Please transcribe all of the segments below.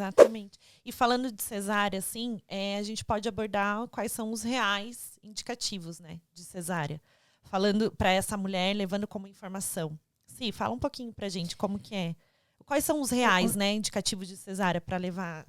Exatamente. E falando de cesárea, assim, a gente pode abordar quais são os reais indicativos, né, de cesárea. Falando para essa mulher, levando como informação. Sim, fala um pouquinho pra gente como que é. Quais são os reais, né, indicativos de cesárea para levar?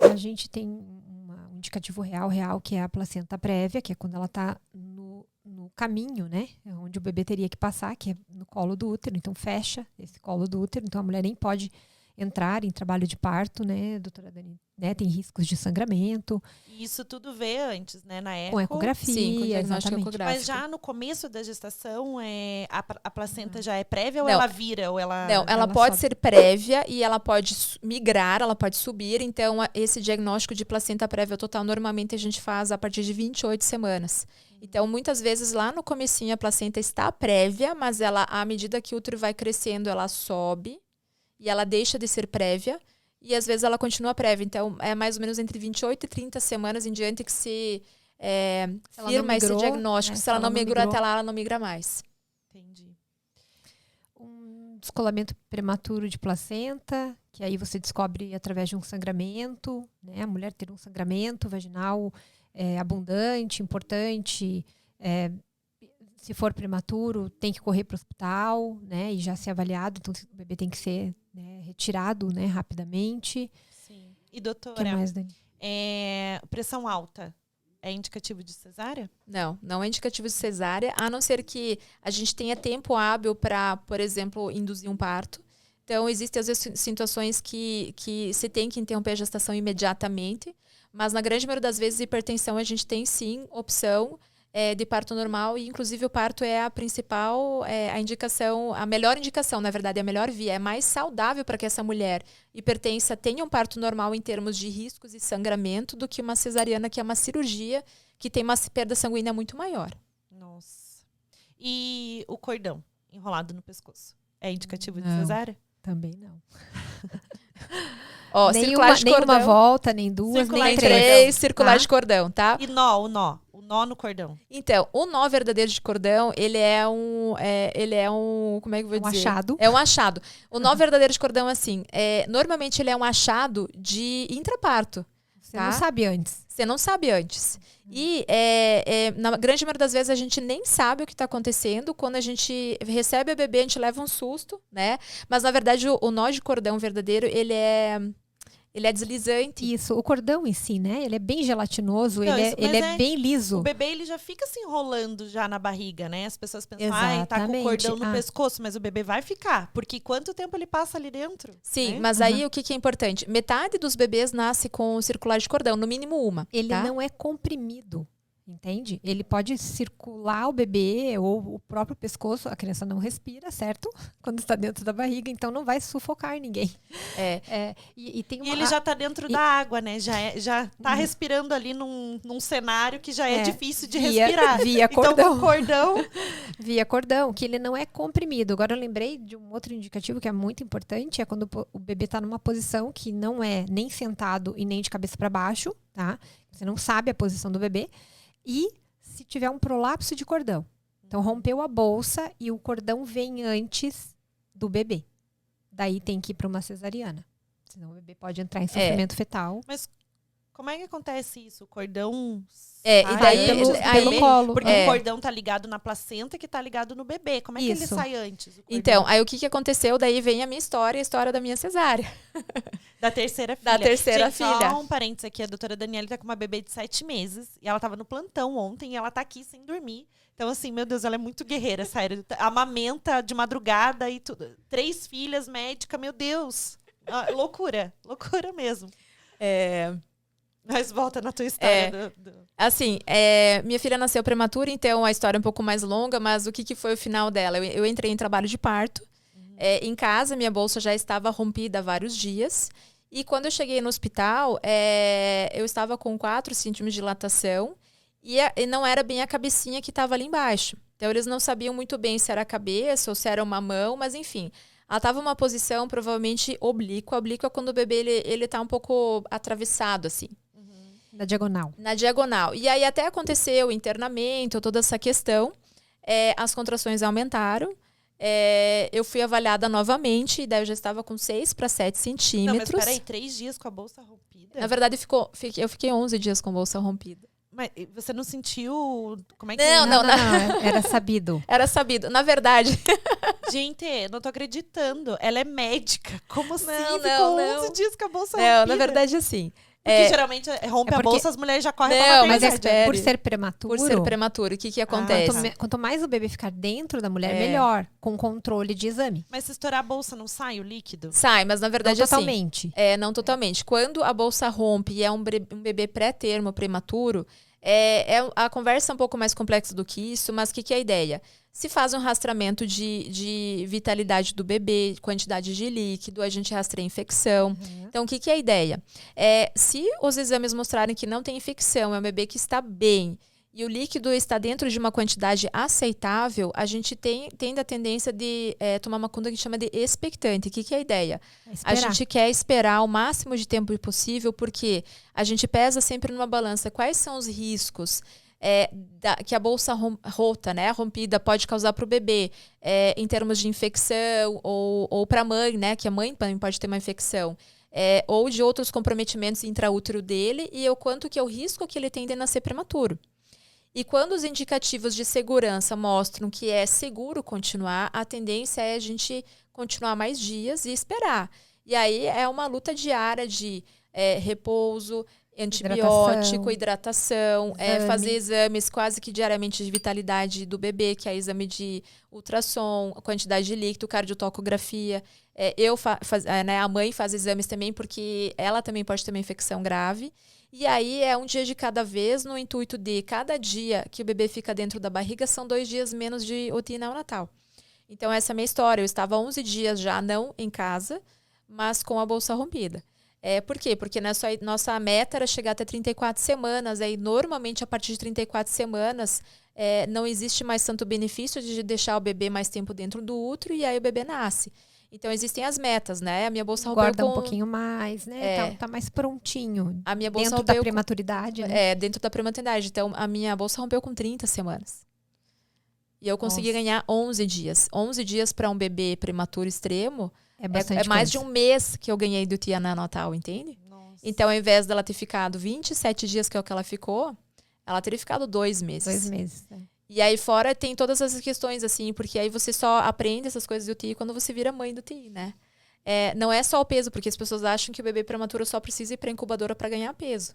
A gente tem um indicativo real, que é a placenta prévia, que é quando ela está no caminho, né, onde o bebê teria que passar, que é no colo do útero. Então, fecha esse colo do útero. Então, a mulher nem pode entrar em trabalho de parto, né, doutora Dani? Né, tem riscos de sangramento. E isso tudo vê antes, né, na eco. Com ecografia, sim, com diagnóstico exatamente. ecográfico. Mas já no começo da gestação, a placenta já é prévia ou Não. ela vira? Ou ela... Não, ela ela pode sobe. ser prévia e ela pode migrar, ela pode subir. Então, esse diagnóstico de placenta prévia total, normalmente a gente faz a partir de 28 semanas. Então, muitas vezes, lá no comecinho, a placenta está prévia, mas ela, à medida que o útero vai crescendo, ela sobe e ela deixa de ser prévia. E, às vezes, ela continua prévia. Então, é mais ou menos entre 28 e 30 semanas em diante que se firma esse diagnóstico. Se ela não migrou até lá, ela não migra mais. Entendi. Um descolamento prematuro de placenta, que aí você descobre através de um sangramento, né? A mulher ter um sangramento vaginal abundante, importante. Se for prematuro, tem que correr para o hospital, né? E já ser avaliado. Então, o bebê tem que ser, né, retirado, né, rapidamente. Sim. E, doutora, O que mais, Dani? Pressão alta é indicativo de cesárea? Não, não é indicativo de cesárea, a não ser que a gente tenha tempo hábil para, por exemplo, induzir um parto. Então, existem, às vezes, situações que se tem que interromper a gestação imediatamente, mas, na grande maioria das vezes, hipertensão, a gente tem, sim, opção de parto normal, e, inclusive, o parto é a principal, a indicação, a melhor indicação, na verdade, a melhor via. É mais saudável para que essa mulher hipertensa tenha um parto normal em termos de riscos e sangramento do que uma cesariana, que é uma cirurgia que tem uma perda sanguínea muito maior. Nossa. E o cordão enrolado no pescoço é indicativo de Não. cesárea? Também não. Ó, circular de cordão. Nem uma volta, nem duas, Circular nem de três. Três, circular Tá? de cordão, tá? E o nó no cordão. Então, o nó verdadeiro de cordão, ele é um, como é que eu vou Um dizer? achado. É um achado. O nó verdadeiro de cordão, assim, normalmente ele é um achado de intraparto. Você tá? não sabe antes. Você não sabe antes. E na grande maioria das vezes a gente nem sabe o que está acontecendo. Quando a gente recebe a bebê, a gente leva um susto, né? Mas, na verdade, o nó de cordão verdadeiro, ele é deslizante. Isso, o cordão em si, né? Ele é bem gelatinoso, Não, ele é bem liso. O bebê, ele já fica se enrolando já na barriga, né? As pessoas pensam, tá com o cordão no pescoço, mas o bebê vai ficar. Porque quanto tempo ele passa ali dentro? Sim, né? mas aí o que é importante? Metade dos bebês nasce com circular de cordão, no mínimo uma. Ele tá? não é comprimido, entende? Ele pode circular o bebê ou o próprio pescoço. A criança não respira, certo? Quando está dentro da barriga, então não vai sufocar ninguém. E ele já está dentro da água, né? Já tá respirando ali num cenário que já é difícil de respirar. Via cordão. Então, o cordão... Via cordão, que ele não é comprimido. Agora eu lembrei de um outro indicativo que é muito importante, é quando o bebê está numa posição que não é nem sentado e nem de cabeça para baixo, tá? Você não sabe a posição do bebê. E se tiver um prolapso de cordão. Então, rompeu a bolsa e o cordão vem antes do bebê. Daí tem que ir para uma cesariana. Senão o bebê pode entrar em sofrimento fetal. Mas como é que acontece isso? O cordão e daí pelo colo. Porque o cordão tá ligado na placenta, que tá ligado no bebê. Como é que ele sai antes? Então, aí o que aconteceu? Daí vem a minha história, a história da minha cesárea. Da terceira filha. Da terceira filha. Só um parênteses aqui, a doutora Daniela tá com uma bebê de 7 meses. E ela tava no plantão ontem e ela tá aqui sem dormir. Então, assim, meu Deus, ela é muito guerreira, sério. Amamenta de madrugada e tudo. 3 filhas, médica, meu Deus. Loucura mesmo. Mas volta na tua história. Assim, minha filha nasceu prematura, então a história é um pouco mais longa, mas o que foi o final dela? Eu entrei em trabalho de parto. Em casa, minha bolsa já estava rompida há vários dias. E quando eu cheguei no hospital, eu estava com 4 centímetros de dilatação e não era bem a cabecinha que estava ali embaixo. Então, eles não sabiam muito bem se era a cabeça ou se era uma mão, mas enfim. Ela estava em uma posição provavelmente oblíqua. Oblíqua é quando o bebê ele tá um pouco atravessado, assim. Na diagonal. Na diagonal. E aí até aconteceu o internamento, toda essa questão. As contrações aumentaram. eu fui avaliada novamente, e daí eu já estava com 6 para 7 centímetros. Não, mas peraí, 3 dias com a bolsa rompida? Na verdade, eu fiquei 11 dias com a bolsa rompida. Mas você não sentiu... Como é que Não, era sabido. Era sabido. Na verdade... Gente, não tô acreditando. Ela é médica. Como assim? Não, Ficou não. 11 dias com a bolsa rompida? Não, na verdade, assim... Porque geralmente rompe a bolsa, as mulheres já correm pra mas maternidade. por ser prematuro... Por ser prematuro, o que acontece? Quanto mais o bebê ficar dentro da mulher, melhor. Com controle de exame. Mas se estourar a bolsa, não sai o líquido? Sai, mas na verdade não totalmente. Não totalmente. Quando a bolsa rompe e é um bebê pré-termo, prematuro, a conversa é um pouco mais complexa do que isso, mas o que é a ideia? Se faz um rastreamento de vitalidade do bebê, quantidade de líquido, a gente rastreia infecção. Uhum. Então, o que é a ideia? Se os exames mostrarem que não tem infecção, é um bebê que está bem e o líquido está dentro de uma quantidade aceitável, a gente tende a tendência de tomar uma conduta que chama de expectante. O que é a ideia? A gente quer esperar o máximo de tempo possível, porque a gente pesa sempre numa balança quais são os riscos que a bolsa rota, né, rompida, pode causar para o bebê, em termos de infecção, ou para a mãe, né, que a mãe também pode ter uma infecção, ou de outros comprometimentos intraútero dele, e o quanto que é o risco que ele tem de nascer prematuro. E quando os indicativos de segurança mostram que é seguro continuar, a tendência é a gente continuar mais dias e esperar. E aí é uma luta diária de repouso, antibiótico, hidratação, fazer exames quase que diariamente de vitalidade do bebê, que é exame de ultrassom, quantidade de líquido, cardiotocografia. A mãe faz exames também, porque ela também pode ter uma infecção grave. E aí é um dia de cada vez, no intuito de cada dia que o bebê fica dentro da barriga, são 2 dias menos de UTI neonatal. Então essa é a minha história. Eu estava 11 dias já não em casa, mas com a bolsa rompida. Por quê? Porque nossa meta era chegar até 34 semanas. Aí, normalmente, a partir de 34 semanas, não existe mais tanto benefício de deixar o bebê mais tempo dentro do útero e aí o bebê nasce. Então, existem as metas, né? A minha bolsa rompeu Guarda um pouquinho mais, né? Tá mais prontinho. A minha bolsa dentro da prematuridade, né? Dentro da prematuridade. Então, a minha bolsa rompeu com 30 semanas. E eu consegui ganhar 11 dias. 11 dias para um bebê prematuro extremo é mais de um mês que eu ganhei do UTI neonatal, entende? Nossa. Então, ao invés dela ter ficado 27 dias, que é o que ela ficou, ela teria ficado 2 meses. 2 meses, E aí fora tem todas essas questões, assim, porque aí você só aprende essas coisas do UTI quando você vira mãe do UTI, né? Não é só o peso, porque as pessoas acham que o bebê prematuro só precisa ir para a incubadora para ganhar peso.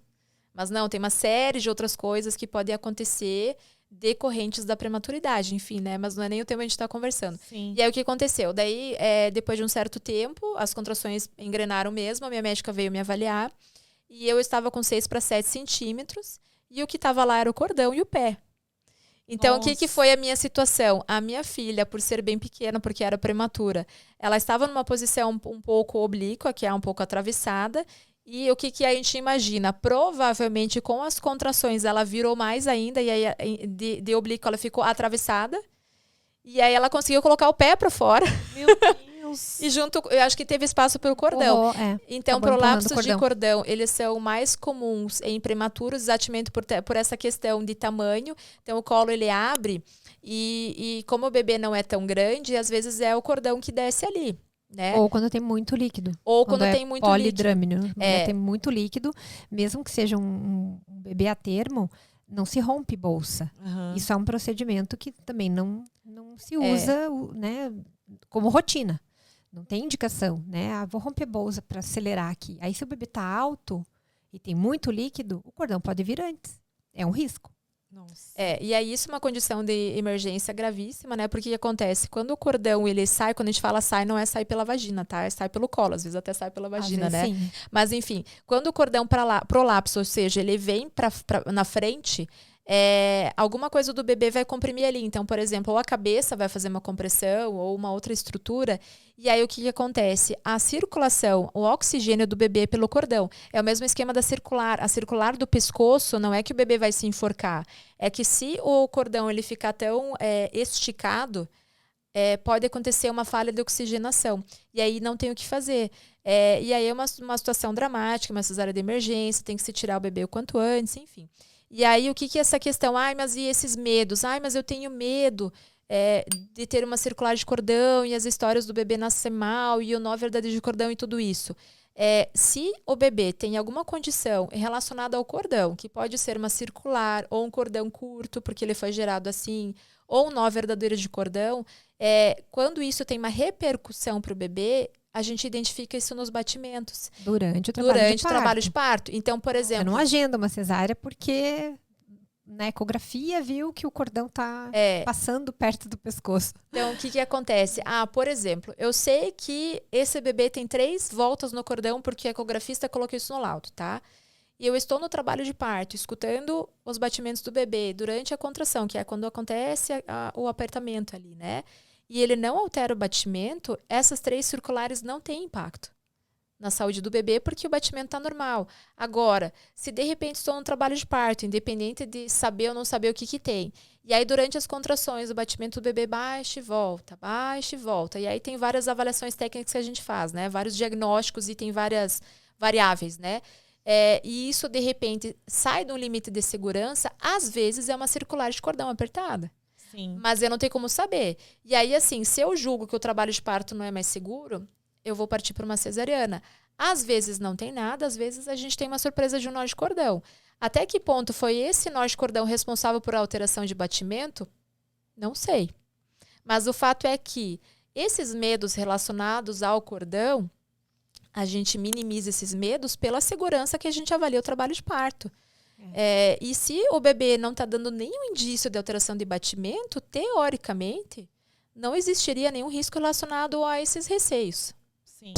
Mas não, tem uma série de outras coisas que podem acontecer decorrentes da prematuridade, enfim, né? Mas não é nem o tema que a gente está conversando. Sim. E aí o que aconteceu? Daí, depois de um certo tempo, as contrações engrenaram mesmo, a minha médica veio me avaliar, e eu estava com 6 para 7 centímetros, e o que estava lá era o cordão e o pé. Então, o que foi a minha situação? A minha filha, por ser bem pequena, porque era prematura, ela estava numa posição um pouco oblíqua, que é um pouco atravessada, e o que a gente imagina? Provavelmente, com as contrações, ela virou mais ainda, e aí de oblíqua ela ficou atravessada, e aí ela conseguiu colocar o pé para fora. Meu Deus! E junto, eu acho que teve espaço para o cordão. Então, prolapsos de cordão, eles são mais comuns em prematuros, exatamente por essa questão de tamanho. Então, o colo, ele abre, e como o bebê não é tão grande, às vezes é o cordão que desce ali. Né? Ou quando tem muito líquido. Ou quando tem muito polidrâmino. Tem muito líquido, mesmo que seja um bebê a termo, não se rompe bolsa. Uhum. Isso é um procedimento que também não se usa, né, como rotina. Não tem indicação, né? Vou romper bolsa para acelerar aqui. Aí, se o bebê tá alto e tem muito líquido, o cordão pode vir antes. É um risco. Nossa. E aí isso é uma condição de emergência gravíssima, né? Porque o que acontece? Quando o cordão, ele sai, quando a gente fala sai, não é sair pela vagina, tá? É sair pelo colo, às vezes até sai pela vagina, né? Sim. Mas, enfim, quando o cordão prolapsa, ou seja, ele vem na frente, alguma coisa do bebê vai comprimir ali. Então, por exemplo, ou a cabeça vai fazer uma compressão, ou uma outra estrutura. E aí, o que acontece? A circulação, o oxigênio do bebê pelo cordão. É o mesmo esquema da circular. A circular do pescoço não é que o bebê vai se enforcar. É que se o cordão ele ficar tão esticado, pode acontecer uma falha de oxigenação. E aí não tem o que fazer. E aí é uma situação dramática, uma cesárea de emergência, tem que se tirar o bebê o quanto antes, enfim. E aí, o que é essa questão? Mas e esses medos? Mas eu tenho medo de ter uma circular de cordão e as histórias do bebê nascer mal e o nó verdadeiro de cordão e tudo isso. Se o bebê tem alguma condição relacionada ao cordão, que pode ser uma circular ou um cordão curto, porque ele foi gerado assim, ou um nó verdadeiro de cordão, quando isso tem uma repercussão para o bebê, a gente identifica isso nos batimentos. Durante o trabalho de parto. Então, por exemplo... Você não agenda uma cesárea porque na ecografia viu que o cordão está passando perto do pescoço. Então, o que acontece? Por exemplo, eu sei que esse bebê tem 3 voltas no cordão porque a ecografista colocou isso no laudo, tá? E eu estou no trabalho de parto, escutando os batimentos do bebê durante a contração, que é quando acontece o apertamento ali, né? E ele não altera o batimento, essas 3 circulares não têm impacto na saúde do bebê, porque o batimento está normal. Agora, se de repente estou no trabalho de parto, independente de saber ou não saber o que tem, e aí durante as contrações o batimento do bebê baixa e volta, e aí tem várias avaliações técnicas que a gente faz, né? Vários diagnósticos e tem várias variáveis, né? E isso, de repente, sai de um limite de segurança, às vezes é uma circular de cordão apertada. Sim. Mas eu não tenho como saber. E aí, assim, se eu julgo que o trabalho de parto não é mais seguro, eu vou partir para uma cesariana. Às vezes não tem nada, às vezes a gente tem uma surpresa de um nó de cordão. Até que ponto foi esse nó de cordão responsável por alteração de batimento? Não sei. Mas o fato é que esses medos relacionados ao cordão, a gente minimiza esses medos pela segurança que a gente avalia o trabalho de parto. E se o bebê não está dando nenhum indício de alteração de batimento, teoricamente, não existiria nenhum risco relacionado a esses receios. Sim.